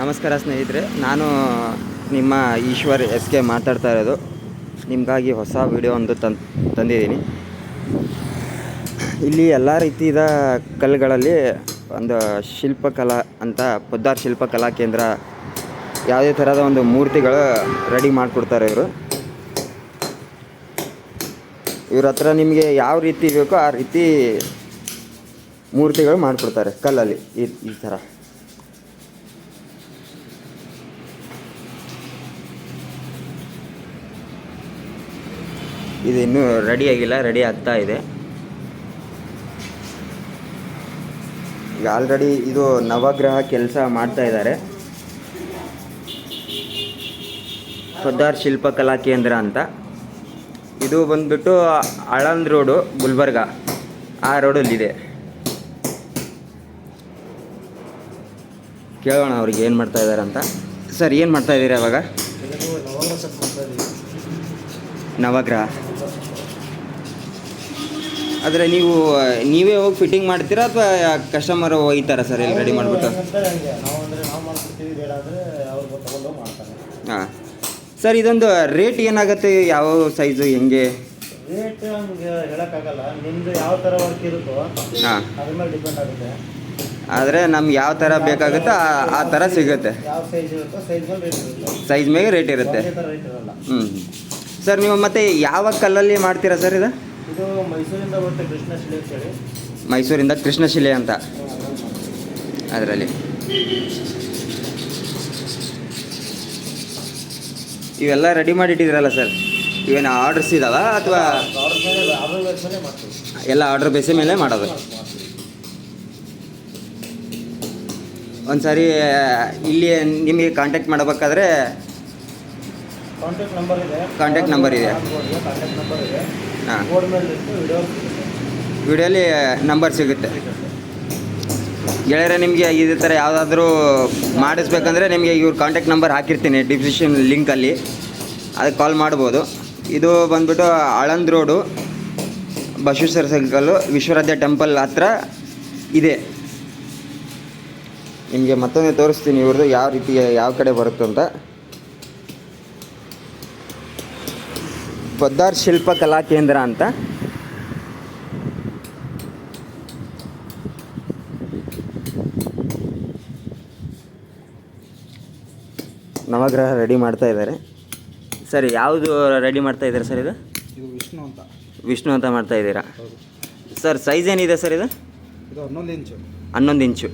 ನಮಸ್ಕಾರ ಸ್ನೇಹಿತರೆ, ನಾನು ನಿಮ್ಮ ಈಶ್ವರ್ SK ಮಾತಾಡ್ತಾ ಇರೋದು. ನಿಮಗಾಗಿ ಹೊಸ ವಿಡಿಯೋ ಒಂದು ತಂದಿದ್ದೀನಿ. ಇಲ್ಲಿ ಎಲ್ಲ ರೀತಿಯ ಕಲ್ಲುಗಳಲ್ಲಿ ಒಂದು ಶಿಲ್ಪಕಲಾ ಅಂತ ಪೊದ್ದಾರ್ ಶಿಲ್ಪಕಲಾ ಕೇಂದ್ರ ಯಾವುದೇ ಥರದ ಒಂದು ಮೂರ್ತಿಗಳು ರೆಡಿ ಮಾಡಿಕೊಡ್ತಾರೆ ಇವ್ರ ಹತ್ರ ನಿಮಗೆ ಯಾವ ರೀತಿ ಬೇಕೋ ಆ ರೀತಿ ಮೂರ್ತಿಗಳು ಮಾಡಿಕೊಡ್ತಾರೆ ಕಲ್ಲಲ್ಲಿ. ಈ ಥರ ಇದು ಇನ್ನೂ ರೆಡಿ ಆಗಿಲ್ಲ, ರೆಡಿ ಆಗ್ತಾ ಇದೆ. ಈಗ ಆಲ್ರೆಡಿ ಇದು ನವಗ್ರಹ ಕೆಲಸ ಮಾಡ್ತಾ ಇದ್ದಾರೆ. ಪೊದ್ದಾರ್ ಶಿಲ್ಪಕಲಾ ಕೇಂದ್ರ ಅಂತ. ಇದು ಬಂದ್ಬಿಟ್ಟು ಆಳಂದ್ ರೋಡು, ಗುಲ್ಬರ್ಗ ಆ ರೋಡಲ್ಲಿದೆ. ಕೇಳೋಣ ಅವ್ರಿಗೆ ಏನು ಮಾಡ್ತಾ ಇದ್ದಾರೆ ಅಂತ. ಸರ್, ಏನು ಮಾಡ್ತಾ ಇದ್ದೀರಾ ಇವಾಗ? ನವಗ್ರಹ. ಆದರೆ ನೀವೇ ಹೋಗಿ ಫಿಟ್ಟಿಂಗ್ ಮಾಡ್ತೀರಾ ಅಥವಾ ಕಸ್ಟಮರ್ ಒಯ್ತಾರಾ ಸರ್ ಇಲ್ಲಿ ರೆಡಿ ಮಾಡಿಬಿಟ್ಟು? ಹಾಂ ಸರ್, ಇದೊಂದು ರೇಟ್ ಏನಾಗುತ್ತೆ? ಯಾವ ಸೈಜು, ಹೆಂಗೆ ರೇಟ್ ನಮಗೆ ಹೇಳೋಕ್ಕಾಗಲ್ಲ. ನಿಮ್ಮದು ಯಾವ ಥರ ವರ್ಕ್ ಇರುತ್ತೋ ಹಾಂ, ಅದ್ರ ಮೇಲೆ ಡಿಪೆಂಡ್ ಆಗುತ್ತೆ. ಆದರೆ ನಮ್ಗೆ ಯಾವ ಥರ ಬೇಕಾಗುತ್ತೋ ಆ ಥರ ಸಿಗುತ್ತೆ. ಯಾವ ಸೈಜ್ ಇರುತ್ತೋ ಸೈಜ್ ಮೇಲೆ ರೇಟ್ ಇರುತ್ತೆ. ಸೈಜ್ ಮೇಲೆ ರೇಟ್ ಇರುತ್ತೆ. ರೇಟ್ ಇರಲ್ಲ. ಸರ್, ನೀವು ಮತ್ತೆ ಯಾವ ಕಲ್ಲಲ್ಲಿ ಮಾಡ್ತೀರಾ ಸರ್ ಇದು? ಇದು ಮೈಸೂರಿಂದ ಬರುತ್ತೆ, ಕೃಷ್ಣಶಿಲೆ ಅಂತ ಹೇಳಿ. ಮೈಸೂರಿಂದ ಕೃಷ್ಣಶಿಲೆ ಅಂತ. ಅದರಲ್ಲಿ ಇವೆಲ್ಲ ರೆಡಿ ಮಾಡಿ ಇಟ್ಟಿದ್ದೀರಲ್ಲ ಸರ್? ಇವೇನು ಆರ್ಡರ್ಸ್ ಇದಾವ ಅಥವಾ ಎಲ್ಲ ಆರ್ಡರ್ ಬೇಸ್ ಮೇಲೆ ಮಾಡೋದು? ಒಂದು ಸಾರಿ ಇಲ್ಲಿ ನಿಮಗೆ ಕಾಂಟ್ಯಾಕ್ಟ್ ಮಾಡಬೇಕಾದ್ರೆ ಕಾಂಟ್ಯಾಕ್ಟ್ ನಂಬರ್ ಇದೆ. ಹಾಂ, ವಿಡಿಯೋಲಿ ನಂಬರ್ ಸಿಗುತ್ತೆ. ಗೆಳೆಯರೆ, ನಿಮಗೆ ಇದೇ ಥರ ಯಾವುದಾದ್ರೂ ಮಾಡಿಸ್ಬೇಕಂದ್ರೆ ನಿಮಗೆ ಇವ್ರ ಕಾಂಟ್ಯಾಕ್ಟ್ ನಂಬರ್ ಹಾಕಿರ್ತೀನಿ ಡಿಸ್ಕ್ರಿಪ್ಷನ್ ಲಿಂಕಲ್ಲಿ, ಅದಕ್ಕೆ ಕಾಲ್ ಮಾಡ್ಬೋದು. ಇದು ಬಂದ್ಬಿಟ್ಟು Aland road, Basaveshwara circle, Vishwaradhya temple ಹತ್ರ ಇದೆ. ನಿಮಗೆ ಮತ್ತೊಂದು ತೋರಿಸ್ತೀನಿ ಇವ್ರದ್ದು ಯಾವ ರೀತಿ ಯಾವ ಕಡೆ ಬರುತ್ತೆ ಅಂತ. ಪೊದ್ದಾರ್ ಶಿಲ್ಪಕಲಾ ಕೇಂದ್ರ ಅಂತ. ನವಗ್ರಹ ರೆಡಿ ಮಾಡ್ತಾ ಇದ್ದಾರೆ. ಸರ್, ಯಾವುದು ರೆಡಿ ಮಾಡ್ತಾ ಇದ್ದಾರೆ ಸರ್ ಇದು? ವಿಷ್ಣು ಅಂತ ಮಾಡ್ತಾ ಇದ್ದೀರಾ ಸರ್? ಸೈಜ್ ಏನಿದೆ ಸರ್ ಇದು? 11 ಇಂಚು. 11 ಇಂಚು.